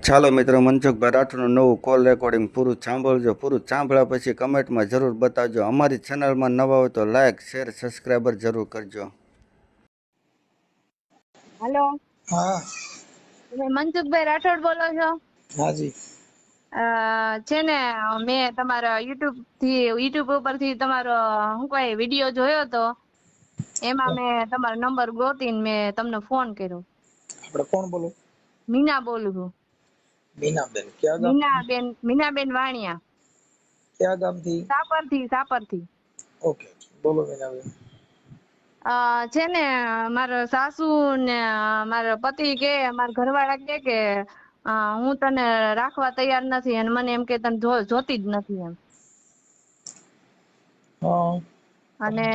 ચાલો મિત્રો, મનસુખભાઈ રાઠોડનું નવું કોલ રેકોર્ડિંગ પૂરું સાંભળજો. પૂરું સાંભળ્યા પછી કમેન્ટમાં જરૂર બતાવજો. અમારી ચેનલમાં નવા હોય તો લાઇક શેર સબસ્ક્રાઈબર જરૂર કરજો. હેલો, હા તમે મનસુખભાઈ રાઠોડ બોલો છો? હાજી છે ને, મેં તમારા યુટ્યુબ ઉપરથી તમારો શું કઈ વિડીયો જોયો તો એમાં મેં તમારો નંબર ગોતીને મેં તમને ફોન કર્યો. આપણે કોણ બોલો? મીના બોલું છું. મીનાબેન ક્યાં ગામ? મીનાબેન વાણિયા, ક્યાં ગામથી? સાપરથી. ઓકે, બોલો મીનાબેન. છે ને, મારા સાસુ ને મારા પતિ કે મારા ઘરવાળા કે હું તને રાખવા તૈયાર નથી અને મને એમ કે તને જોતી જ નથી એમ. હા અને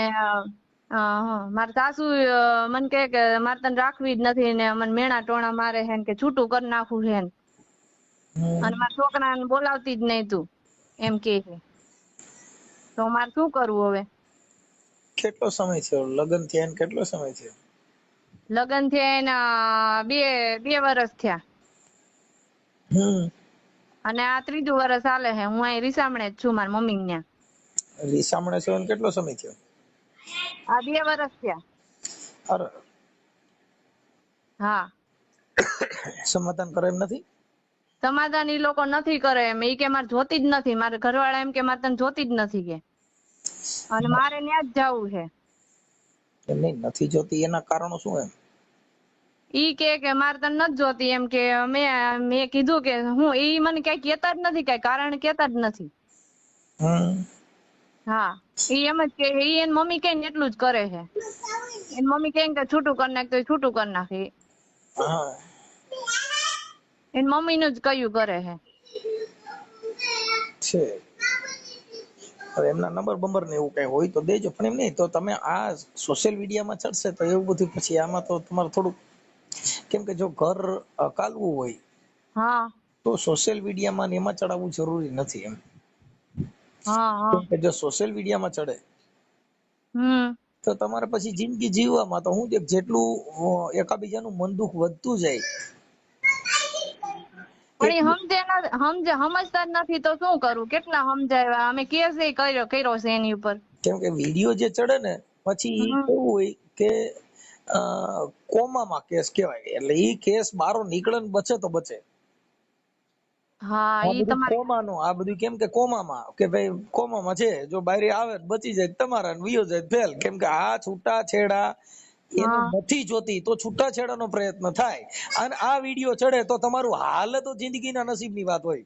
મારા સાસુ મને કે મારે તને રાખવી જ નથી ને મને મેણા ટોણા મારે છે ને કે છૂટું કરી નાખવું છે ને. અને મારા છોકરાને બોલાવતી જ નહીં તું એમ કે છે. તો મારે શું કરવું હવે? કેટલો સમય થયો લગ્ન થયા ને? કેટલો સમય થયો? લગ્ન થયા એના બે વર્ષ થયા અને આ ત્રીજું વર્ષ હાલે છે. હું અહીં રીસામણે જ છું મારા મમ્મી ત્યાં. રીસામણે છો ને કેટલો સમય થયો? આ 2 વર્ષ થયા. અરે હા, સમાધાન કરે એમ નથી? સમાધાન ઈ લોકો નથી કરે એમ. ઈ કે મારે જોતી જ નથી. મારે ઘરવાળા એમ કે મારે તને જોતી જ નથી કે. અને મારે ત્યાં જ જવું છે. એમ નહીં, નથી જોતી એના કારણો શું એમ? ઈ કે મારે તને નથી જોતી એમ કે મેં કીધું કે હું, ઈ મને કઈ કેતા જ નથી, કઈ કારણ કેતા જ નથી. હા, ઈ એમ જ કે ઈ એની મમ્મી કે એટલું જ કરે છે. એની મમ્મી કે છૂટું કરી નાખ તો છૂટું કરી નાખે. હા એની મમ્મી નું જ કયું કરે છે. છે. હવે એમના નંબર બંબર ને એવું કઈ હોય તો દેજો, પણ એમ નહીં તો તમે આ સોશિયલ મીડિયામાં ચડશે તો એવું બધું પછી આમાં તો તમારે થોડુંક, કેમ કે જો ઘર કાલવું હોય હા તો સોશિયલ મીડિયામાં ને એમાં ચડાવવું જરૂરી નથી એમ. હા હા. કેમ કે જો સોશિયલ મીડિયામાં ચડે તો તમારે પછી જિંદગી જીવવામાં તો હું જેટલું એકાબીજાનું મન દુઃખ વધતું જાય પણ એટલું. સમજતા જ નથી તો શું કરું? કેટલા સમજાવ્યા અમે, કેસ કર્યો છે એની ઉપર. કેમ કે વિડીયો જે ચડે ને પછી કેવું હોય કે કોમામાં કેસ કહેવાય, એટલે ઈ કેસ બારો નીકળે ને બચે તો બચે. હા, આ ઈ બધું તમારે. કોમાનું, આ બધું કેમ કે કોમામાં કે ભાઈ કોમામાં છે, જો બારી આવે બચી જાય તમારા ને વિયો જાય ફેલ. કેમ કે આ છૂટા છેડા એને હા, નથી જોતી તો છૂટા છેડાનો પ્રયત્ન થાય, અને આ વિડીયો ચડે તો તમારું હાલ તો જિંદગીના નસીબની વાત હોય.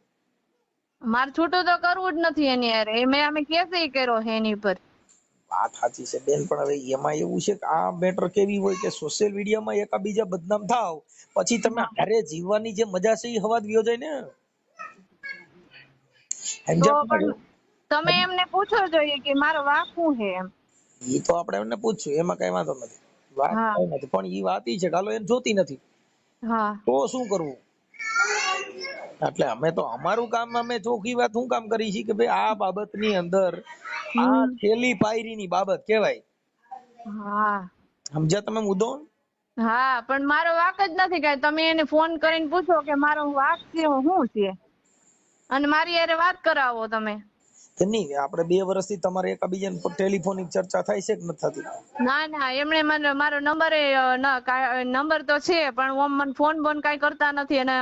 મારે છૂટું તો કરવું જ નથી એની યાર. અમે કેસ કર્યો છે એની ઉપર. વાત સાચી છે બેન, પણ હવે એમાં એવું છે કે આ મેટર કેવી હોય કે સોશિયલ મીડિયામાં એકાબીજા બદનામ થાવ પછી તમે હારે જીવવાની જે મજા છે એ હવા જ વયો જાય ને. તો સમજ્યા પણ તમે? તમે એમને પૂછો જોઈએ કે મારો વાંક શું છે એમ. એ તો આપણે એમને પૂછશું, એમાં કઈ વાંધો નથી, વાત હા કઈ નથી. પણ એ વાત ઈ છે કે હાલો એને જોતી નથી હા તો શું કરવું? એટલે અમે તો અમારું કામ, અમે ચોખ્ખી વાત શું કામ કરી છે કે ભાઈ આ બાબતની અંદર આ છેલ્લી પાયરીની બાબત કહેવાય. હા સમજ્યા તમે મુદ્દો? હા, પણ મારો વાંક જ નથી કઈ. તમે એને ફોન કરીને પૂછો કે મારો વાંક છે શું છે, અને મારી હારે વાત કરાવો તમે. નહીં, આપણે 2 વર્ષથી તમારે એકાબીજાને ટેલિફોનિક ચર્ચા થાય છે કે નથી થતી? ના ના, એમણે મને મારો નંબર તો છે પણ ઓમ મને ફોન બોન કઈ કરતા નથી, અને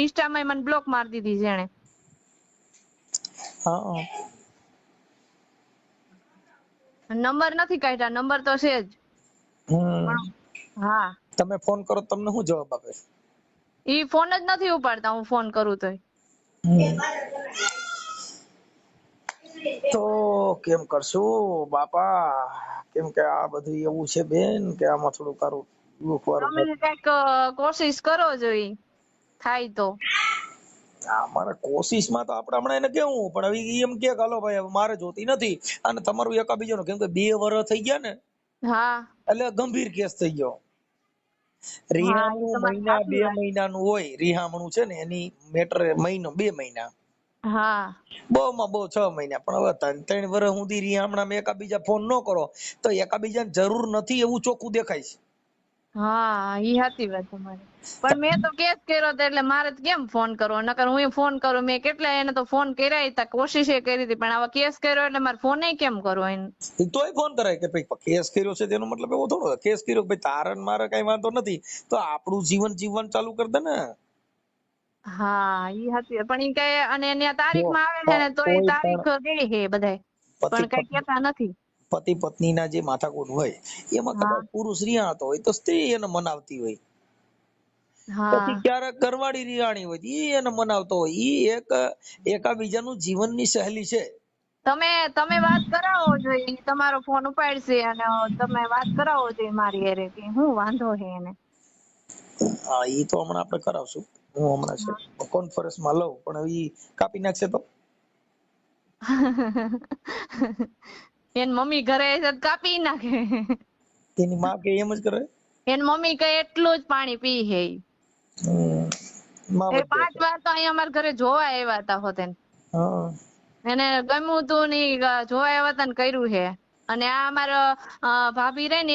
ઇન્સ્ટામાં મને બ્લોક મારી દીધી છે એને. હા નંબર નથી કાઢ્યા, નંબર તો છે જ. પણ હા, તમે ફોન કરો તમને શું જવાબ આપે? ઈ ફોન જ નથી ઉપાડતા હું ફોન કરું તોય. તો કેમ કરશું બાપા? કેમ કે આ બધું એવું છે બેન કે આમાં થોડું કારું દુઃખ વાળું. તમે કઈક કોશિશ કરો જોઈ થાય તો. અમારે કોશિશમાં તો આપણે હમણાં એને કેવું, પણ હવે ઈ એમ કે હાલો ભાઈ હવે મારે જોતી નથી, અને તમારું એકાબીજાનું, કેમ કે 2 વર્ષ થઈ ગયા ને હા એટલે ગંભીર કેસ થઈ ગયો. હા, એ રિહામણું તમારી મહિના સાચી 2 વાત. મહિનાનું હોય, રિહામણું છે ને એની મેટર મહિનો 2 મહિના, હા બહુ માં બહુ 6 મહિના. પણ હવે 3 વર્ષ સુધી રિહામણામાં એકાબીજા ફોન ન કરો તો એકાબીજાને જરૂર નથી એવું ચોખ્ખું દેખાય છે. હા ઈ સાચી વાત તમારી. પણ મેં તો કેસ કર્યો તો એટલે મારે તો કેમ ફોન કરવો, નકર હું ફોન કરું. મેં કેટલા એને તો ફોન કર્યા હતા, કોશિશ કરી હતી, પણ આવા કેસ કર્યો એટલે મારે ફોન કેમ કરવો એને. તોય ફોન કરાય કે ભાઈ કેસ કર્યો છે તેનો મતલબ એવો થોડો કેસ કર્યો ભાઈ તારે ને મારે કઈ વાંધો નથી તો આપણું જીવન જીવન ચાલુ કરી દે ને. હા ઈ સાચી વાત. પણ ઈ કઈ અને એની જો તારીખમાં આવે છે ને તો એ કોઈ પણ તારીખ ગઈ છે બધાય, પતિ પણ કઈ કેતા નથી. પતિ પત્નીના જે માથાકૂટ હોય એમાં હા કદાચ પુરુષ રિયાતો હોય તો સ્ત્રી એને મનાવતી હોય, પછી હા ક્યારેક ઘરવાળી રિયાણી હોય ઈ એને મનાવતો હોય. ઈ એકાબીજાનું જીવનની સહેલી છે. તમે વાત કરાવો જોઈએ, ઈ તમારો ફોન ઉપાડશે અને તમે વાત કરાવો જોઈએ મારી હારે કે હું વાંધો છે એને. હા ઈ તો હમણાં આપણે કરાવશું. હું હમણાં છે કોન્ફરન્સમાં લઉં પણ ઈ કાપી નાખશે તો એની મમ્મી ઘરે હશે તો કાપી નાખે. એની માં કે એમ જ કરે. એની મમ્મી કઈ એટલું જ પાણી પી છે ઈ. માં એ વધે 5 વાર તો અહીંયા અમારા ઘરે જોવા આવ્યા હતા હોતેન. હા એને ગમ્યું તું ને ઈ જોવા આવ્યા હતા ને કર્યું છે. અને આ અમારા ભાભી રહે ને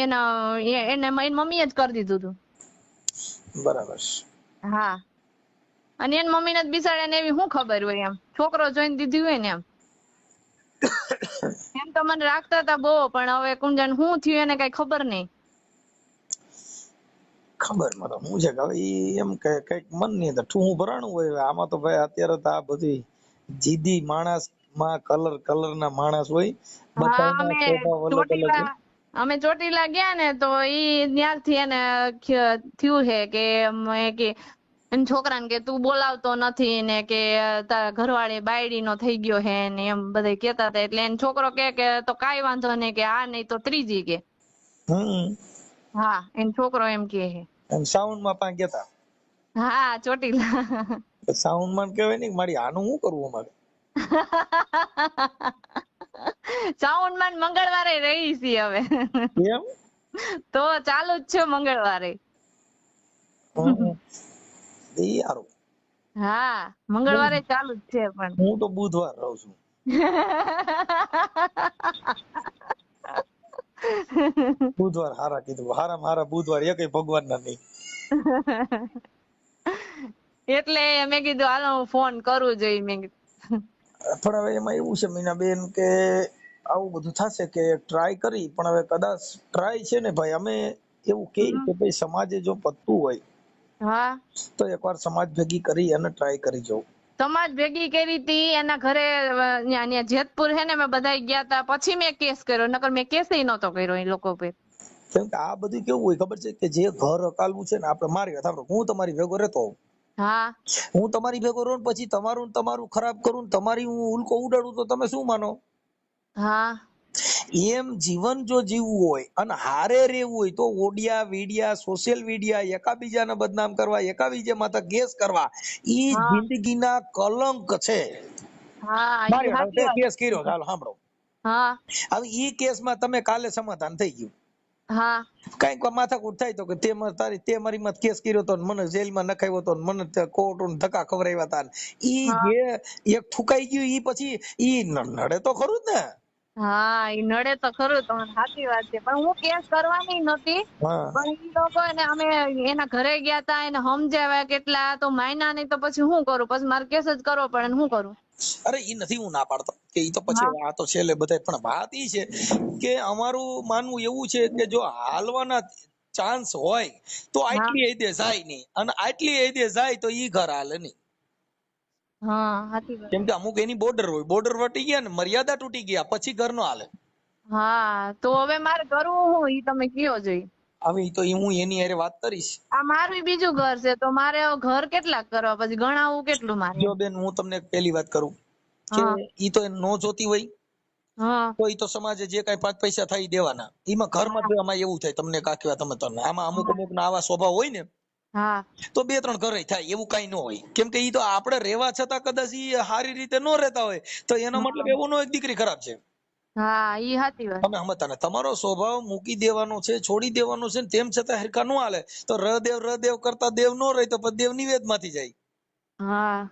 એને એની મમ્મીએ જ કરી દીધું હતું. બરાબર છે. હા અને એની મમ્મીને જ બિચારાને એવી શું ખબર હોય એમ, છોકરો જોઈને દીધી હોય ને એમ. એમ તો મને રાખતા હતા બહુ, પણ હવે કુંજન શું થયું એને કઈ ખબર નહીં. ખબર મતલબ હું છે કે હવે ઈ એમ કે કઈક મનની અંદર ઠૂહું ભરાણું હોય. આમાં તો ભાઈ અત્યારે તો આ બધી જીદી માણસ માં કલર ના માણસ હોય. હા બધાના સ્વભાવ અલગ અલગ હોય. અમે ચોટીલા ગયા ને તો ઈ ત્યારથી એને થયું છે કે એના છોકરાને કે તું બોલાવતો નથી ને કે તારા ઘરવાળી બાયડી નો થઈ ગયો હે ને એમ બધા કેતા હતા. એટલે એનો છોકરો કે તો કાઈ વાંધો નહીં, કે આ નહીં તો ત્રીજી કે. હા એનો છોકરો એમ કે છે. અને સાઉન્ડ માં પા ગયા હા ચોટીલા. હતા. સાઉન્ડ માં કહેવાય ને મારી આનું શું કરવું અમારે. સાઉન્ડ માં મંગળવારે રહી છી હવે. એમ તો ચાલુ જ છે મંગળવારે. ઈ હારું. હા મંગળવારે ચાલુ જ છે પણ. હું તો બુધવાર રહું છું. બુધવાર હારા કીધું. હારા બુધવાર એકય ભગવાન ના નહીં. એટલે મેં કીધું હાલો હું ફોન કરું જોઈએ મેં કીધું. પણ હવે એમાં એવું છે મીનાબેન કે આવું બધું થશે કે ટ્રાય કરી, પણ હવે કદાચ ટ્રાય છે ને ભાઈ અમે એવું કે ભાઈ સમાજે જો પતતું હોય હા તો એકવાર સમાજ ભેગી કરી અને ટ્રાય કરી જવું. સમાજ ભેગી કરી હતી એના ઘરે ન્યા જેતપુર હે ને મેં બધા ગયા તા, પછી મેં કેસ કર્યો, નકર મેં કેસ નતો કર્યો એ લોકો પર. કેમ કે આ બધું કેવું હોય ખબર છે કે જે ઘર અકાલવું છે ને આપણે મારી વાત સાંભળો, હું તમારી ભેગો રહેતો હોઉં, હા હું તમારી ભેગો રહું ને પછી તમારું ખરાબ કરું ને તમારી હું ઉલ્કો ઉડાડું તો તમે શું માનો. હા એમ જીવન જો જીવવું હોય અને હારે રહેવું હોય તો ઓડિયા વીડિયા સોશિયલ મીડિયા એકાબીજાને બદનામ કરવા, એકાબીજા માથે કેસ કરવા, ઈ હા જિંદગીના કલંક છે. હા ઈ મારી સાચી તે વાત. કેસ કર્યો ચાલો સાંભળો. હા હવે ઈ કેસમાં તમે કાલે સમાધાન થઈ ગયું, હા કઈક માથાકૂટ થાય તો કે તે મારી માં કેસ કર્યો તો મને જેલમાં નખાવ્યો તો મને કોર્ટ ધક્કા ખવડાવ્યા હતા, ઈ હા જે એક ઠુકાઈ ગયું ઈ પછી ઈ નડે તો ખરું જ ને. હા ઈ નડે તો ખરું, તમારી સાચી વાત છે. પણ હું કેસ કરવાની નહોતી, હા પણ ઈ લોકો ને અમે એના ઘરે ગયા તા, એને સમજાવ્યા કેટલા, તો માયના નહીં તો પછી શું કરું, પછી મારે કેસ જ કરવો પડે ને શું કરું. અરે ઈ નથી હું ના પાડતો કે ઈ તો પછી હા આ તો છેલ્લે બધા, પણ વાત ઈ છે કે અમારું માનવું એવું છે કે જો હાલવાના ચાન્સ હોય તો હા આટલી હદે જાય નહીં, અને આટલી હદે જાય તો ઈ ઘર હાલે નહીં. હા સાચી વાત. કેમ કે અમુક એની બોર્ડર હોય, બોર્ડર વટી ગયા ને મર્યાદા તૂટી ગયા પછી ઘર નો હાલે. હા તો હવે મારે કરવું શું ઈ તમે કયો જોઈ. હવે ઈ તો હું એની હારે વાત કરીશ. આ મારું બીજું ઘર છે તો મારે ઘર કેટલાક કરવા, પછી ગણાવવું કેટલું મારે. જો બેન હું તમને પહેલી વાત કરું કે હા ઈ તો નો જોતી હોય હા તો ઈ તો સમાજે જે કઈ 5 પૈસા થાય ઈ દેવાના. એમાં ઘરમાં આમાં એવું થાય, તમને કાકીવા તમે આમાં અમુક ના આવા સ્વભાવ હોય ને હા તો 2-3 ઘરે થાય, એવું કઈ ન હોય. કેમ કે ઈ તો આપણે રહેવા છતાં કદાચ ઈ સારી રીતે ન રહેતા હોય તો એનો મતલબ એવો ન હોય દીકરી ખરાબ છે. હા ઈ સાચી વાત. તમે સમજતા ને, તમારો સ્વભાવ મૂકી દેવાનો છે, છોડી દેવાનો છે, તેમ છતાં હરખા ન હાલે તો રદેવ કરતા દેવ નો રહે તો પછી દેવ નિવેદ માંથી જાય હા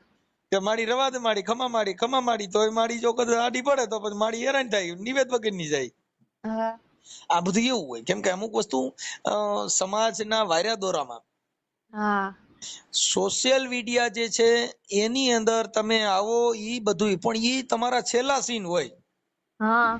કે માડી રવા દે, માડી ખમા માડી તો માડી જો કદાચ આડી પડે તો પછી માડી હેરાન થાય, નિવેદ વગર ની જાય. હા આ બધું એવું હોય કેમ કે અમુક વસ્તુ સમાજના વાયરા દોરામાં હા સોશિયલ મીડિયા જે છે એની અંદર તમે આવો ઈ બધું પણ ઈ તમારા છેલ્લા સીન હોય. હા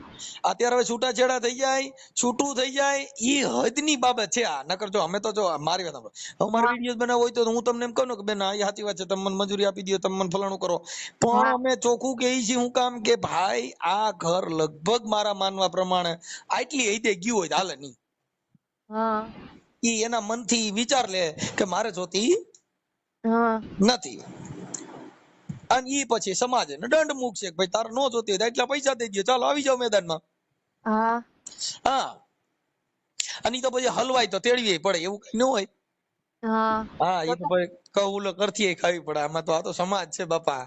અત્યારે હવે છૂટાછેડા થઈ જાય, છૂટું થઈ જાય, ઈ હદની બાબત છે. આ નકર જો અમે તો જો મારી વાત સાંભળો, હવે મારે વિડીયો બનાવવો હોય તો હું તમને એમ કહું ને કે બેન આ સાચી વાત છે, તમે મને મજૂરી આપી દો, તમે મને ફલાણું કરો, પણ હા અમે ચોખ્ખું કહીએ છીએ હું કામ કે ભાઈ આ ઘર લગભગ મારા માનવા પ્રમાણે આટલી હદે ગયું હોય તો હાલે નહીં. હા ઈ એના મનથી વિચાર લે કે મારે જોતી હા નથી, અને ઈ પછી સમાજે દંડ મૂકશે કે ભાઈ તારે નો જોતી હોય તો એટલા પૈસા દઈ દો, ચાલો આવી જાવ મેદાનમાં. હા હા, અને ઈ તો પછી હલવાય તો તેડવી પડે, એવું કઈ ન હોય. હા હા, એ તો ભાઈ કઉલો કરથી ખાવી પડે, આમાં તો આ તો સમાજ છે બાપા.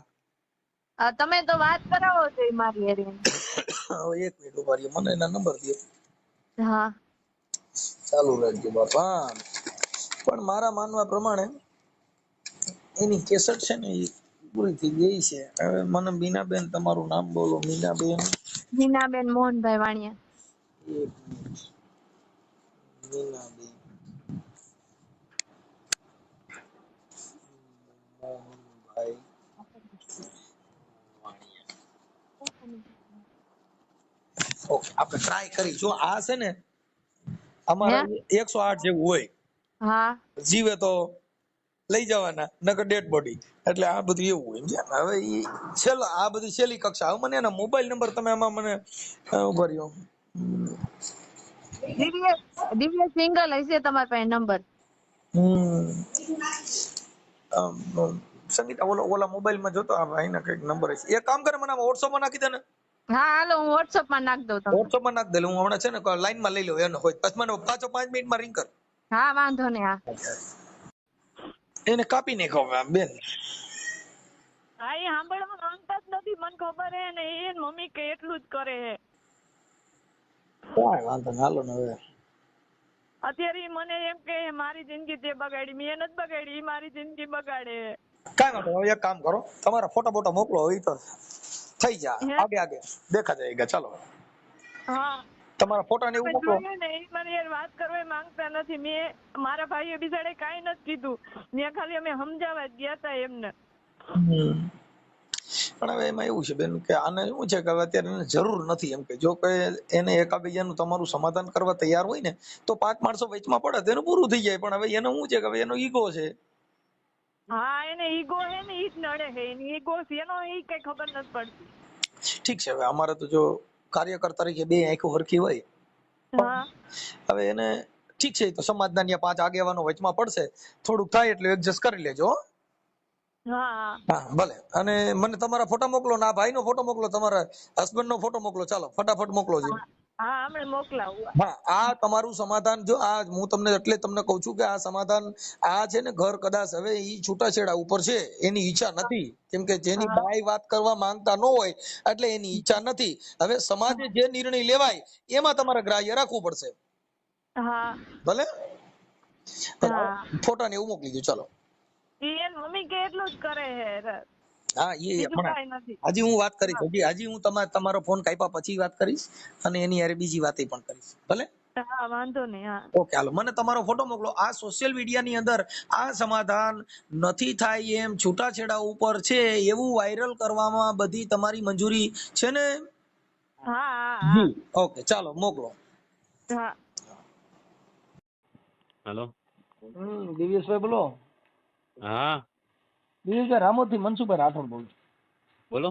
તમે તો વાત કરાવો છો ઈ મારી હારે. હવે એક મિનિટ ઉભા રહ્યો, મને એના નંબર દે. હા ચાલુ રાખજો બાપા. પણ મારા માનવા પ્રમાણે એની કેસેટ છે ને એ પૂરી થઈ ગઈ છે. હવે મને મીનાબેન, તમારું નામ બોલો. મીનાબેન, મીનાબેન મોહનભાઈ વાણિયા. એક મિનિટ. મીનાબેન મોહનભાઈ વાણિયા. ઓકે, આપણે ટ્રાય કરી. જો આ છે ને હે અમારા 108 જેવું હોય, હા જીવે તો લઈ જવાના, નકર ડેડ બોડી. એટલે આ બધું એવું હોય સમજ્યા ને. હવે ઈ છેલ્લા આ બધી છેલ્લી કક્ષા. હવે મને એના મોબાઈલ નંબર તમે આમાં મને ઉભા રહ્યો. દિવ્ય દિવ્ય સિંગલ હશે તમારા પાસે નંબર. હમ સંગીતા, ઓલા મોબાઈલ માં જોતો આ ભાઈ ના કઈક નંબર હશે. એક કામ કરે, મને વોટ્સઅપ માં નાખી દે ને. હા હાલો હું વોટ્સઅપ માં નાખ દઉં તમને. વોટ્સઅપ માં નાખ દે. હું હમણાં છે ને લાઈન માં લઈ લઉં એનો હોય, પછી મને પાછો 5 મિનિટમાં રિંગ કર. હા વાંધો નહીં. હા એને કાપી નાખો બેન. હા એ સાંભળવા માંગતા જ નથી, મને ખબર હે ને. એ મમ્મી કે એટલું જ કરે હે. કાંઈ વાંધો નહીં, હાલો ને હવે. અત્યારે ઈ મને એમ કે મારી જિંદગી તે બગાડી, મેં નથી બગાડી, ઈ મારી જિંદગી બગાડે. કાંઈ વાંધો નહીં. હવે એક કામ કરો, તમારા ફોટો બોટો મોકલો, હોય તો થઈ જા હે આગે આગે દેખા જાયગા. ચાલો, હા તમારા ફોટા ને એવું તમે મોકલો. જોયું ને, ઈ મને યાર વાત કરવા માંગતા નથી. મેં મારા ભાઈએ બિચારે કાંઈ નથી કીધું, મેં ખાલી અમે સમજાવવા જ ગયા તા એમને. પણ હવે એમાં એવું છે બેન કે આને શું છે કે હવે અત્યારે એને જરૂર નથી. એમ કે જો કોઈ એને એકાબીજાનું તમારું સમાધાન કરવા તૈયાર હોય ને તો 5 માણસો વચમાં પડે તો એનું પૂરું થઈ જાય. પણ હવે એનો શું છે કે હવે એનો ઈગો છે. હા એને ઈગો હે ને, ઈ જ નડે હે. એની ઈગો શેનો ઈ કઈ ખબર નથી પડતી. ઠીક છે, હવે અમારે તો જો કાર્યકર તરીકે બે આંખો હરખી હોય. હા હવે એને ઠીક છે, તો સમાજના ત્યાં 5 આગેવાનો વચમાં પડશે, થોડુંક થાય એટલે એડજસ્ટ કરી લેજો. હા હા ભલે. અને મને તમારા ફોટા મોકલો ને આ ભાઈનો ફોટો મોકલો, તમારા હસબન્ડ નો ફોટો મોકલો. ચાલો ફટાફટ મોકલો છે. હા હમણાં મોકલાવું. હા, આ તમારું સમાધાન. જો આ હું તમને એટલે તમને કહું છું કે આ સમાધાન આ છે ને ઘર કદાચ હવે ઈ છૂટાછેડા ઉપર છે, એની ઈચ્છા નથી. કેમ કે જેની હા બાઈ વાત કરવા માંગતા ન હોય એટલે એની ઈચ્છા નથી. હવે સમાજે જે નિર્ણય લેવાય એમાં તમારે ગ્રાહ્ય રાખવું પડશે. હા ભલે હા ફોટા ને એવું મોકલી દો. ચાલો. ઈ એન મમ્મી કે એટલું જ કરે હે. હા, એ બીજું હમણાં કાંઈ નથી. હજી હું વાત કરીશ. હજી હું તમારો ફોન કાપ્યા પછી વાત કરીશ, અને એની યારે બીજી વાત પણ કરીશ. ભલે. હા વાંધો નહીં. હા ઓકે, હાલો. મને તમારો ફોટો મોકલો. આ સોશિયલ મીડિયા ની અંદર આ સમાધાન નથી થાય એમ છૂટાછેડા ઉપર છે એવું વાયરલ કરવામાં બધી તમારી મંજૂરી છે ને? હા હા જી ઓકે, ચાલો મોકલો. હા. હેલો. દિવ્યેશભાઈ બોલો. હા દિવ્યેશભાઈ રામોદ થી મનસુખભાઈ રાઠોડ બોલું. બોલો.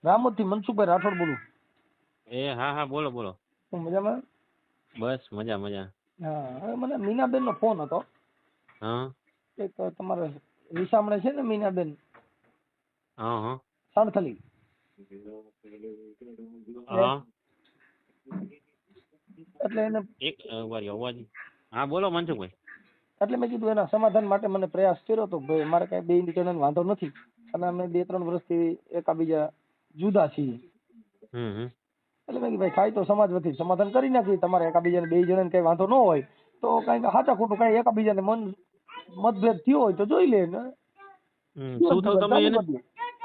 રામોદ થી મનસુખભાઈ રાઠોડ બોલું. એ હા હા બોલો બોલો. શું મજામાં? બસ મજા મજા. હા, હવે મને મીનાબેન નો ફોન હતો. હા એક તમારે વિસામણે છે ને મીનાબેન હા હા સાણથલી. હા એટલે એને એક વાર અવાજ. હા બોલો મનસુખભાઈ. એટલે મેં કીધું એના સમાધાન માટે મને પ્રયાસ કર્યો તો ભાઈ મારે કઈ બે જણાને વાંધો નથી, અને અમે 2-3 વર્ષથી એકાબીજા જુદા છીએ. એટલે મેં કીધું ભાઈ થાય તો સમાજ વતી સમાધાન કરી નાખીએ. તમારે એકાબીજાને 2 જણાને કઈ વાંધો ન હોય તો કઈ સાચા ખોટું કઈ એકાબીજાને મતભેદ થયો હોય તો જોઈ લે ને શું થાવ તમે એને?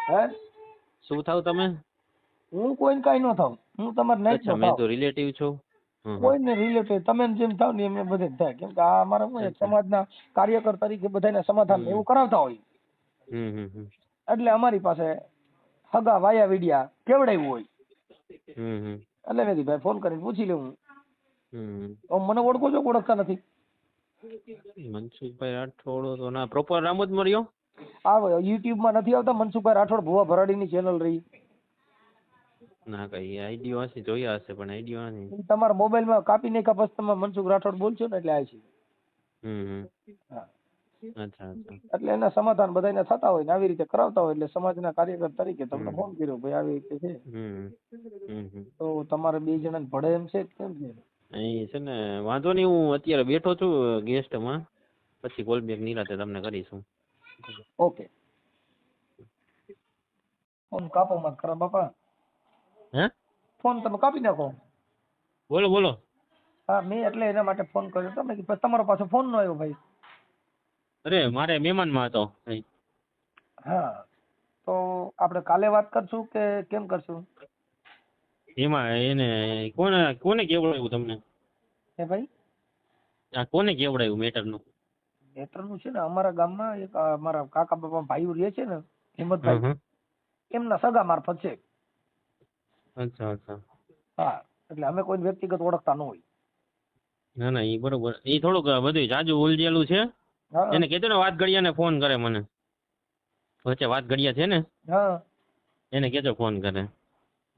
હે શું થાવ તમે? હું કોઈને કઈ ન થાવ. હું તમારે નાઈટ અચ્છા, નો મેં થાવ. તો રિલેટિવ છો. હં, હં. કોઈને રિલેટેડ તમે જેમ થાવ ને એમ બધે જ થાય, કેમ કે આ અમારા શું એક સમાજના કાર્યકર તરીકે બધાને સમાધાન એવું કરાવતા હોય, હમ, હમ, હમ. એટલે અમારી પાસે હગા વાયા વિડિયા કેવડાવ્યું હોય, હમ, હમ. એટલે મેં કીધું ભાઈ ફોન કરીને પૂછી લઉં. હમ. તો મને ઓળખો છો કે ઓળખતા નથી? મનસુખભાઈ રાઠોડ તો ના પ્રોપર રામોદ મળ્યો. આ યુટ્યુબ માં નથી આવતા મનસુખભાઈ રાઠોડ ભુવા ભરાડીની ચેનલ રહી, ના કઈ આઈડિયો હશે, જોયા હશે પણ આઈડિયો નથી. ઈ તમારા મોબાઈલમાં કાપી નાખ્યા પછી તમે મનસુખ રાઠોડ બોલશો ને એટલે આ છે. હમ, હમ. હા. અચ્છા, અચ્છા. એટલે એના સમાધાન બધાને થતા હોય ને આવી રીતે કરાવતા હોય, એટલે સમાજના કાર્યકર તરીકે તમને હમ. ફોન કર્યો ભાઈ આવી રીતે છે, હમ, હમ, હમ. તો તમારે 2 જણાને ભળે એમ છે કે કેમ છે? અહીં છે ને વાંધો નહીં, હું અત્યારે બેઠો છું ગેસ્ટમાં, પછી કોલ બેક નિરાતે તમને કરીશું. ઓકે, ફોન કાપો મત ખરા બાપા, હે ફોન તમે કાપી નાખો. બોલો બોલો. હા, મેં એટલે એના માટે ફોન કર્યો હતો, મેં કીધું તમારો પાછો ફોન ન આવ્યો ભાઈ. અરે મારે મહેમાનમાં હતો. હા, તો આપણે કાલે વાત કરશું કે કેમ કરશું? એમાં એને કોને કોને કેવડાવ્યું તમને? હે ભાઈ, આ કોને કેવડાવ્યું મેટરનું? મેટરનું છે ને અમારા ગામમાં એક અમારા કાકા બાપા ભાઈઓ રહે છે ને હં, હિંમતભાઈ, હં. એમના સગા મારફત છે. અચ્છા, અચ્છા. હા, એટલે અમે કોઈ વ્યક્તિગત ઓળખતા ન હોય. ના ના એ બરોબર, એ થોડુંક બધું જાજુ ઉલझેલું છે. હા એને કહેજો ને વાત ઘડિયાને ફોન કરે મને, વચ્ચે વાત ઘડિયા છે ને હા, એને કહેજો ફોન કરે.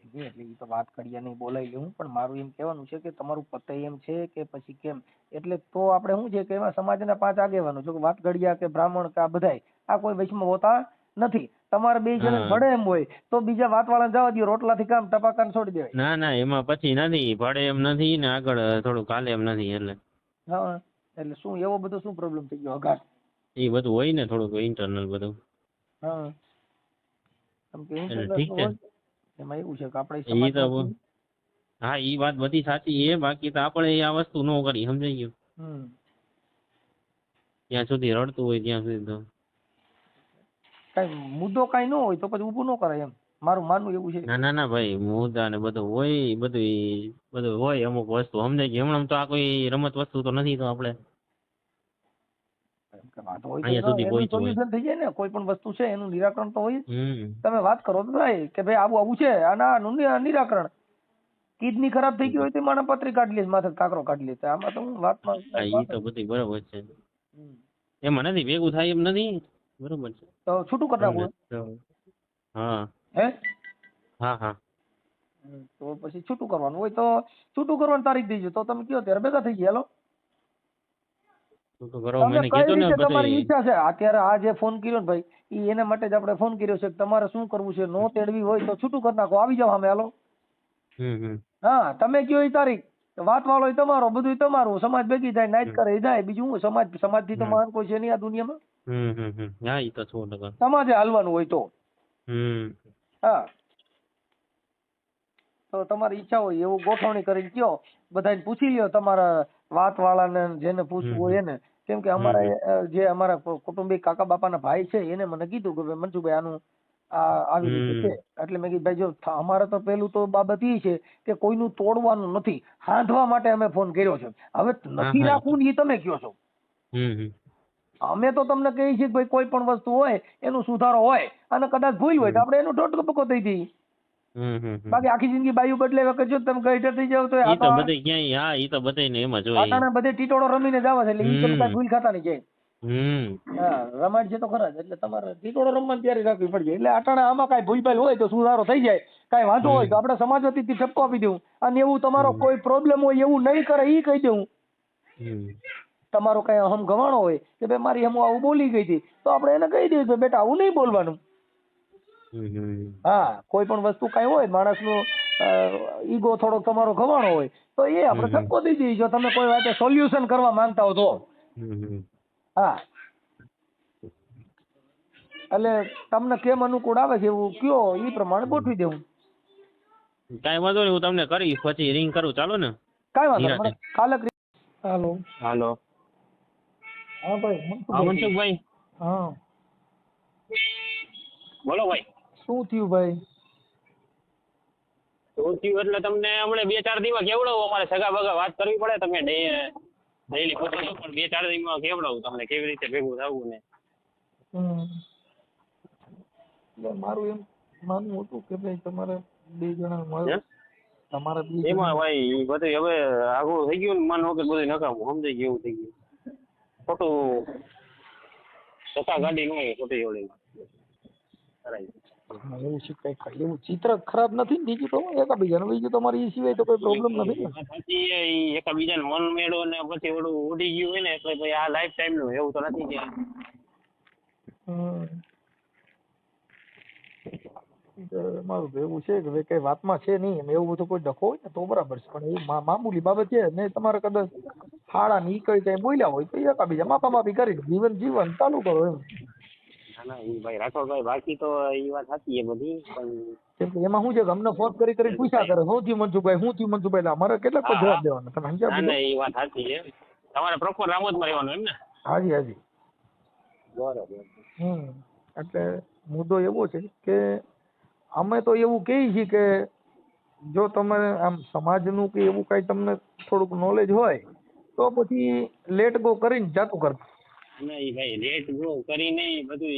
એટલે એ તો વાત કરીએ નહીં બોલાવી લઉં, પણ મારું એમ કહેવાનું છે કે તમારું પતે એમ છે કે પછી કેમ, એટલે તો આપણે શું છે કે એમાં સમાજના 5 આગેવાનો જો કે વાત ઘડિયા કે બ્રાહ્મણ કે આ બધાય આ કોઈ વચમાં હોતા નથી. તમારે 2 જણા હા. ભળે એમ હોય તો બીજા વાતવાળાને જવા દો, રોટલાથી કામ ટપાકાને છોડી દેવાય. ના ના એમાં પછી નથી, ભાડે એમ નથી ને આગળ થોડું કાલે એમ નથી, એટલે હા, એટલે શું એવો બધો શું પ્રોબ્લેમ થઈ ગયો અઘાત? એ બધું હોય ને થોડુંક ઇન્ટરનલ બધું, હા, કેમ કે એટલે ઇન્ટરનેટ ઠીક છે. હોય એમાં એવું છે કે આપણે એ તો સમાજમાં હા એ વાત બધી સાચી છે, બાકી તો આપણે આ વસ્તુ ન કરી, સમજાઈ ગયું? ત્યાં સુધી રડતું હોય ત્યાં સુધી તો કઈ મુદ્દો કઈ ન હોય તો પછી ઊભું ન કરાય એમ મારું માનવું એવું છે. ના ના ના ભાઈ, મુદ્દા ને બધું હોય, બધું હોય અમુક વસ્તુ, સમજાય ગયું? હમણાં તો આ કોઈ રમત વસ્તુ તો નથી, તો આપણે વાંધો હોય તો અહીંયા સુધી એનું પહોંચ્યું હોય. સોલ્યુશન થઈ જાય ને, કોઈ પણ વસ્તુ છે એનું નિરાકરણ તો હોય જ. હમ. તમે વાત કરો તો થાય કે ભાઈ આવું આવું છે આના આનું નિરાકરણ, કિડની ખરાબ થઈ ગઈ હોય તો માણસ પત્રી કાઢી લે, માથે કાકરો કાઢી લે, આમાં તો હું વાતમાં હા એ તો બધી બરોબર છે, એમાં નથી ભેગું થાય એમ નથી, બરોબર છે. તો છૂટું કરી નાખવું હા હે? હા હા. તો પછી છૂટું કરવાનું હોય તો છૂટું કરવાની તારીખ દેજો, તો તમે કયો ત્યારે ભેગા થઈ ગયા. હાલો, તું તો કરવા તમે મને કઈ કીધું ને રીતે તમારી પછી. ઈચ્છા છે અત્યારે આ જે ફોન કર્યો ને ભાઈ, ઈ એના માટે જ આપણે ફોન કર્યો છે કે તમારે શું કરવું છે, નો તેડવી હોય તો છૂટું કરી નાખો, આવી જાવ સામે. હાલો, હમ. હા, તમે કયો એ તારીખ, વાત વાળો તમારો, બધું તમારું, સમાજ ભેગી થાય, નાઈટ કરે જાય, બીજું હું સમાજ થી તો મહાન કોઈ છે નહીં આ દુનિયામાં. હા એ તો 100%. સમાજે હાલવાનું હોય તો હા, તો તમારી ઈચ્છા હોય એવું ગોઠવણી કરીને કયો, બધાને પૂછી લ્યો તમારા વાત વાળાને, જેને પૂછવું હોય એને. કેમ કે અમારા જે અમારા કુટુંબિક કાકા બાપાના ભાઈ છે એને મને કીધું કે ભાઈ મનસુખભાઈ આનું આવી રીતે છે, એટલે મેં કીધું ભાઈ જો અમારે તો પેલું તો બાબત એ છે કે કોઈનું તોડવાનું નથી, હાંધવા માટે અમે ફોન કર્યો છે. હવે નથી રાખવું ને એ તમે કયો છો, અમે તો તમને કહીએ છીએ કે ભાઈ કોઈ પણ વસ્તુ હોય એનું સુધારો હોય, અને કદાચ ભૂલ હોય તો આપણે એનો ટોટકો દઈ દઈએ. બાકી આખી જિંદગી બાયું બદલે વખત જો તમે ગઈઢર થઈ જાવ તો ઈ તો બધે ક્યાંય, હા ઈ તો બધે ને એમ જ હોય. આટાણે બધે ટીટોળો રમીને જ આવે છે, એટલે ઈ તમે કઈ ભૂલ ખાતા નહીં ક્યાંય. હા, રમાડ છે તો ખરા જ, એટલે તમારે ટીટોળો રમવાની તૈયારી રાખવી પડશે. એટલે આટાણે આમાં કઈ ભૂલ ભાલ હોય તો સુધારો થઈ જાય, કઈ વાંધો હોય તો આપણે સમાજ વતીથી ઠપકો આપી દઉં, અને એવું તમારો કોઈ પ્રોબ્લેમ હોય એવું નહીં કરે ઈ કહી દઉં. તમારો કઈ અહમ ગવાણો હોય કે ભાઈ મારી હમ આવું બોલી ગઈ હતી, તો આપણે એને કહી દઈએ કે બેટા આવું નહીં બોલવાનું. હા, કોઈ પણ વસ્તુ કઈ હોય, માણસનો ઈગો થોડોક તમારો ગવાણો હોય તો એ આપણે ઠપકો દઈ દઈએ, જો તમે કોઈ વાતે સોલ્યુશન કરવા માંગતા હો તો. હા, એટલે તમને કેમ અનુકૂળ આવે છે એવું કયો, એ પ્રમાણે ગોઠવી દેવું. કાંઈ વાંધો નહીં, હું તમને કરીશ પછી રિંગ કરું, ચાલો ને? કાંઈ વાંધો નહીં, કાલે. હાલો હાલો. હા ભાઈ, હા મનસુખભાઈ. હા બોલો ભાઈ. શું થયું ભાઈ? શું થયું એટલે તમને હમણાં 2-4 દિવસ કેવડાવું, અમારે સગા બગા વાત કરવી પડે, તમે ડેઈલી પૂછી લો, પણ 2-4 દિવસમાં કેવડાવું તમને કેવી રીતે ભેગું થવું ને. એટલે મારું એમ માનવું હતું કે ભાઈ તમારે 2 જણા મળે, હે? તમારા 2 એમાં જણા. ભાઈ ઈ બધું હવે આઘું થઈ ગયું ને, મન વગર બધું નકામું સમજાઈ ગયું, એવું થઈ ગયું. ખોટું ધક્કા ગાડી ન હોય ખોટી ઓલી કરાય. એવું છે કઈ એવું ચિત્ર ખરાબ નથી ને, બીજું તો એકાબીજાનું, બીજું તમારે એ સિવાય તો કોઈ પ્રોબ્લેમ નથી ને. પછી ઈ એકાબીજાને મન મેળો ને પછી ઓલું ઉડી ગયું હોય ને, એટલે ભાઈ આ લાઈફ ટાઈમ નું એવું તો નથી કે. મારું તો એવું છે કે ભાઈ કઈ વાતમાં છે નહીં, એમ એવું બધું કોઈ ડખો હોય ને તો બરાબર છે, પણ એ મામૂલી બાબત છે ને. તમારે કદાચ હાડા ની કઈ કઈ બોલ્યા હોય તો એકાબીજા માપી કરી જીવન ચાલુ કરો એમ. ના ના ઈ ભાઈ રાઠોડભાઈ, બાકી તો ઈ વાત સાચી છે બધી, પણ કેમ કે એમાં શું છે કે અમને ફોન કરી પૂછ્યા કરે શું થયું મનસુખભાઈ, શું થયું મનસુખભાઈ, એટલે અમારે કેટલાક તો જવાબ દેવાના. તમે સમજ્યા? ના ના ઈ વાત સાચી છે. તમારે પ્રોપર રામોદમાં રહેવાનું એમ ને? હાજી હાજી. બરોબર. એટલે મુદ્દો એવો છે કે અમે તો એવું કહીએ છીએ કે જો તમે આમ સમાજનું કે એવું કઈ તમને થોડુંક નોલેજ હોય તો પછી લેટ ગો કરીને જાતું કરતા. ના ઈ ભાઈ લેટ ગો કરીને બધું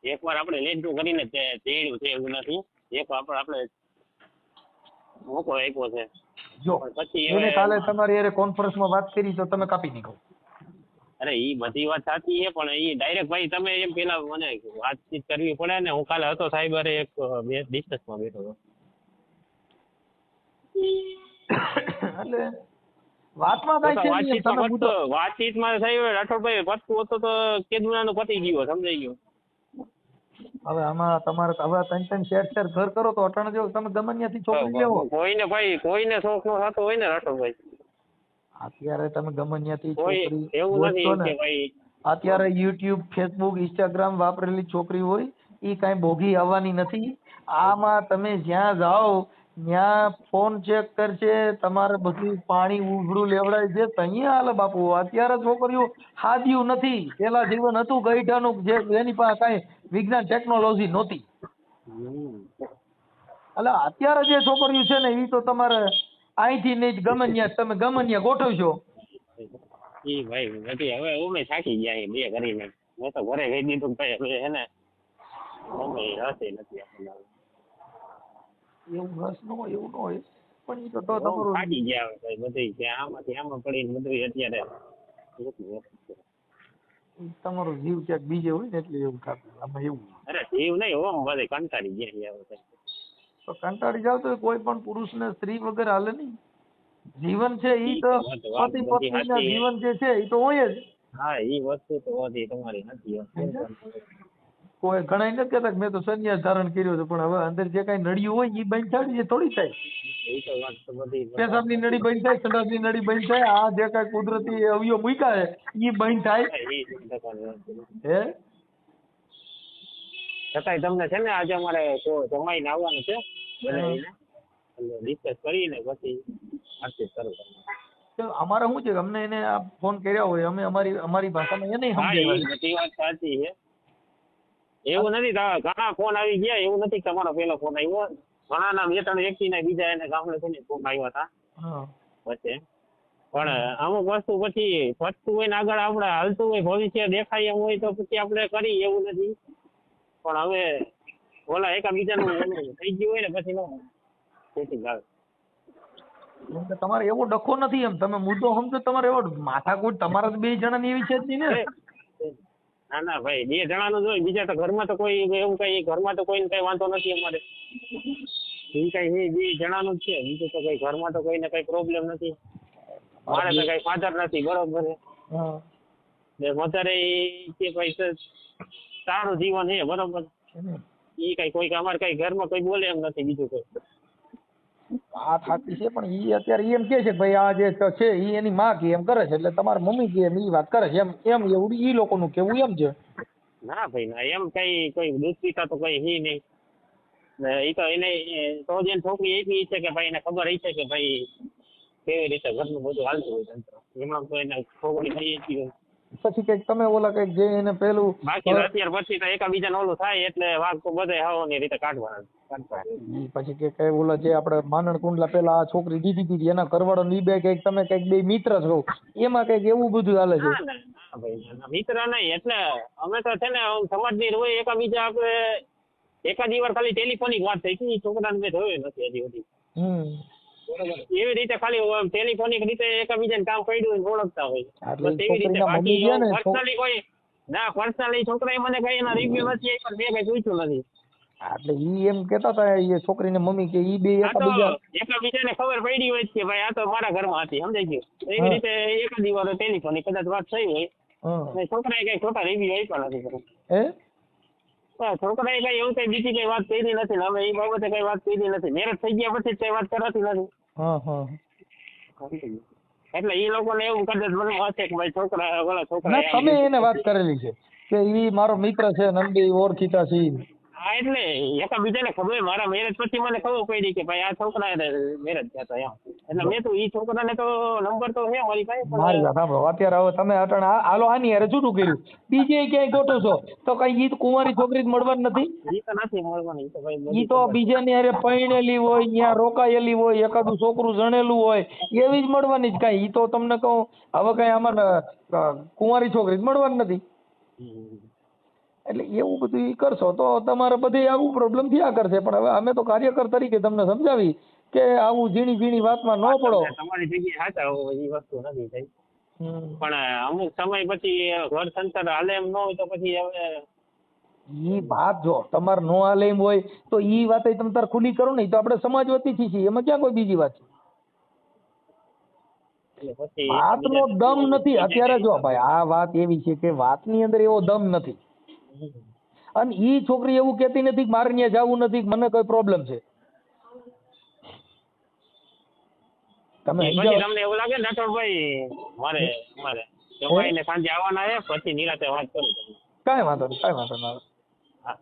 એકવાર આપણે લેટ ગો કરીને તેડ્યું છે એવું નથી. એકવાર આપણે મોકો આપ્યો છે. જો પછી એને કાલે તમારી યારે કોન્ફરન્સમાં વાત કરી તો તમે કાપી નીકળો. અરે ઈ બધી વાત સાચી છે, પણ ઈ ડાયરેક્ટ ભાઈ તમે એમ પેલા મને વાતચીત કરવી પડે ને. હું કાલે હતો સાહેબ અરે એક ડિસ્કસમાં બેઠો હતો. એટલે વાતમાં કઈ છે નહીં, તમે મુદ્દો વાતચીતમાં સાહેબ રાઠોડભાઈ પતતું હતું તો કેદુનાનું પતી ગયું, સમજાઈ ગયું. હવે આમાં તમારે હવે ત્રણ શેર ઘર કરો તો અટાણે જો તમે ગમે ત્યાંથી છોકરી લેવો, કોઈને ભાઈ કોઈને શોખ નો થતો હોય ને રાઠોડભાઈ, અત્યારે તમે ગમે ત્યાંથી કોઈ છોકરી એવું ગોતશો નથી ને. કે ભાઈ અત્યારે યુટ્યુબ, ફેસબુક, ઇન્સ્ટાગ્રામ વાપરેલી છોકરી હોય એ કઈ ભોગી આવવાની નથી. આમાં તમે જ્યાં જાઓ ત્યાં ફોન ચેક કરશે, તમારે બધું પાણી ઉઘડું લેવડાય છે ત્યાં હાલે બાપુ. અત્યારે છોકરીઓ હાદ્યું નથી. પેલા જીવન હતું ગઈઢાનું, જે એની પાસે કઈ વિજ્ઞાન ટેકનોલોજી નહોતી. એટલે અત્યારે જે છોકરીઓ છે ને એ તો તમારે અહીંથી નહીં ગમે ત્યાં તમે ગમે ત્યાં ગોઠવશો. ઈ ભાઈ નથી હવે અમે થાકી ગયા બે કરીને. મેં તો ઘરે કહી દીધું ભાઈ હવે હે ને અમે હશે નથી આપણને. એવું રસ ન હોય એવું ન હોય, પણ એ તો તમારું થાકી ગયા ભાઈ બધી કે આમાંથી આમાં પડીને બધું અત્યારે તમારો જીવ ક્યાંક બીજે હોય ને એટલે એવું થતું. આમાં એવું અરે જીવ નહીં ઓમ બધે કંટાળી ગયા હવે. તો કંટાળી જાવ તો કોઈ પણ પુરુષને સ્ત્રી વગર હાલે નહીં. જીવન છે એ તો પતિ પત્નીના જીવન જે છે એ તો હોય જ. હા એ વસ્તુ તો હતી તમારી નથી. કોઈ ઘણા નથી કહેતા મેં તો સંન્યાસ ધારણ કર્યો છે, પણ હવે અંદર જે કઈ નળિયું હોય એ બંધ થાય એ થોડી થાય. એ તો વાત તો બધી પેશાબની નળી બંધ થાય, સંડાસની નળી બંધ થાય, આ જે કઈ કુદરતી અવયવ મૂક્યા છે એ બંધ થાય. હે છતાંય તમને છે ને આજે અમારે જમાઈને આવવાનું છે બનાવીને, એટલે ડિસ્કસ કરીને પછી વાતચીત કરું. અમારે શું છે અમને એને આ ફોન કર્યા હોય અમે અમારી ભાષામાં એને સમજાવ્યા. બધી વાત સાચી છે. એવું નથી ઘણા ફોન આવી ગયા, એવું નથી તમારો પેલો ફોન આવ્યો. ઘણા ના 2-3 વ્યક્તિના બીજા એને ગામડે થઈને ફોન આવ્યા હતા વચ્ચે. પણ અમુક વસ્તુ પછી પતતું હોય ને આગળ આપણે હાલતું હોય ભવિષ્ય દેખાય એમ હોય તો પછી આપણે કરી એવું નથી. પણ હવે ઓલા એકાબીજાનું થઈ ગયું હોય ને પછી નો સેટિંગ આવે. તમારે એવો ડખો નથી એમ તમે મુદ્દો સમજો. તમારે એવો માથાકૂટ તમારા 2 જણાની એવી છે જ નહીં ને. ના ના ભાઈ 2 જણાનું જોઈ, બીજા તો ઘરમાં તો કોઈ એવું કઈ ઘરમાં તો કોઈને કઈ વાંધો નથી અમારે. એ કઈ 2 જણાનું જ છે, બીજું તો કઈ ઘરમાં તો કોઈને કઈ પ્રોબ્લેમ નથી. મારે તો કઈ ફાધર નથી, બરોબર છે. મધરે કે ભાઈ સારું જીવન છે બરોબર. એ કઈ કોઈ અમારે કઈ ઘરમાં કોઈ બોલે એમ નથી બીજું કોઈ. આ થાકી છે પણ ઈ અત્યારે એમ કે છે ભાઈ આ જે છે ઈ એની માં કે એમ કરે છે એટલે તમારા મમ્મી કે એમ ઈ વાત કરે છે એમ એવું ઈ લોકોનું કેવું એમ છે. ના ભાઈ ના એમ કઈ કોઈ દૂધ પીતા તો કઈ હી નહીં. એ તો એને તો જેમ છોકરી એવી છે કે ભાઈ એને ખબર છે કે ભાઈ કેવી રીતે ઘરનું બધું હાલતું હોય તંત્ર. એમાં તો એને છોકરી થઈ હતી પછી કઈક તમે ઓલા કઈક જે એને પેલું બાકી તો અત્યાર પછી તો એકબીજાને ઓલું થાય એટલે વાઘ તો બધે હવાની રીતે કાઢવાના. ઈ પછી કે કઈ ઓલા જે આપણે માનણ કુંડલા પેલા આ છોકરી દીધી હતી એના ઘરવાળો ની બે કઈક તમે કઈક બે મિત્ર છો એમાં કઈક એવું બધું હાલે છે. ના, ના, ભાઈ, ના, મિત્ર નહીં એટલે અમે તો છે ને સમાજની રોય એકબીજા આપણે એકાદી વાર ખાલી ટેલિફોનિક વાત થઈ હતી, છોકરાને મેં જોયો નથી હજી સુધી. બરોબર, એવી રીતે ખાલી ટેલિફોનિક રીતે એકબીજાને કામ કર્યું હોય ઓળખતા હોય એટલે બસ એવી રીતે. છોકરીના બાકી મમ્મી છે ને પર્સનલી કોઈ ના, પર્સનલી છોકરાએ મને કઈ એના રિવ્યુ નથી આપ્યા, મેં કઈ પૂછ્યું નથી. એટલે ઈ એમ કેતા હતા એ છોકરીને મમ્મી કે ઈ બે આ તો એકબીજા એકબીજાને ખબર પડી હોય કે ભાઈ આ તો મારા ઘરમાં હતી, સમજાઈ ગયું. એવી રીતે એકાદી વાર ટેલિફોનિક કદાચ વાત થઈ હોય ને છોકરાએ કઈ ખોટા રિવ્યુ આપ્યા નથી. હે છોકરાએ કઈ એવું કઈ બીજી કઈ વાત કરી નથી ને અમે એ બાબતે કઈ વાત કરી નથી. મેરેજ થઈ ગયા પછી કઈ વાત કરાતી નથી. એટલે એ લોકોને એવું કદાચ મને હશે કે ભાઈ છોકરા ઓલા છોકરા ના તમે એને વાત કરેલી છે કે ઈ મારો મિત્ર છે નંદી ઓળખીતા છે. હા, એટલે એકબીજાને ખબર, મારા મેરેજ પછી મને ખબર પડી કે ભાઈ આ છોકરા મેરેજ થયા હતા એમ. એટલે મેં તો ઈ છોકરાને તો નંબર તો છે મારી પાસે. મારી વાત સાંભળો, અત્યારે હવે તમે અટણ હાલો આની હારે જુઠું કર્યું, બીજે ક્યાંય ગોઠો છો તો કઈ ઈ કુંવારી છોકરી જ મળવાની નથી. ઈ તો નથી મળવાની. ઈ તો ભાઈ ઈ તો બીજાની હારે પરણેલી હોય, ત્યાં રોકાયેલી હોય, એકાદું છોકરું જણેલું હોય એવી જ મળવાની જ. કાંઈ ઈ તો તમને કહું હવે કઈ આમાં કુંવારી છોકરી જ મળવાની નથી. એટલે એવું બધું ઈ કરશો તો તમારે બધી આવું પ્રોબ્લેમ થયા કરશે. પણ હવે અમે તો કાર્યકર તરીકે તમને સમજાવી કે આવું ઝીણી ઝીણી વાતમાં ન પડો. તમારી જગ્યાએ સાચા હોય એ વસ્તુ નથી થઈ, પણ અમુક સમય પછી ઘર સંસાર હાલે એમ ન હોય તો પછી હવે ઈ વાત જો તમારે નો હાલે એમ હોય તો ઈ વાત તમે તાર ખુલ્લી કરો ને, તો આપણે સમાજ વતી છીએ, એમાં ક્યાં કોઈ બીજી વાત છે. વાતનો દમ નથી અત્યારે. જો ભાઈ આ વાત એવી છે કે વાતની અંદર એવો દમ નથી. અને ઈ છોકરી એવું કહેતી નથી કે મારે ત્યાં જવું નથી, મને કોઈ પ્રોબ્લેમ છે. તમે તમને એવું લાગે ને રાઠોડભાઈ મારે જમાઈને સાંજે આવવાના છે, પછી નિરાતે વાત કરું. કાંઈ વાંધો નહીં, કાંઈ વાંધો નહીં. હા.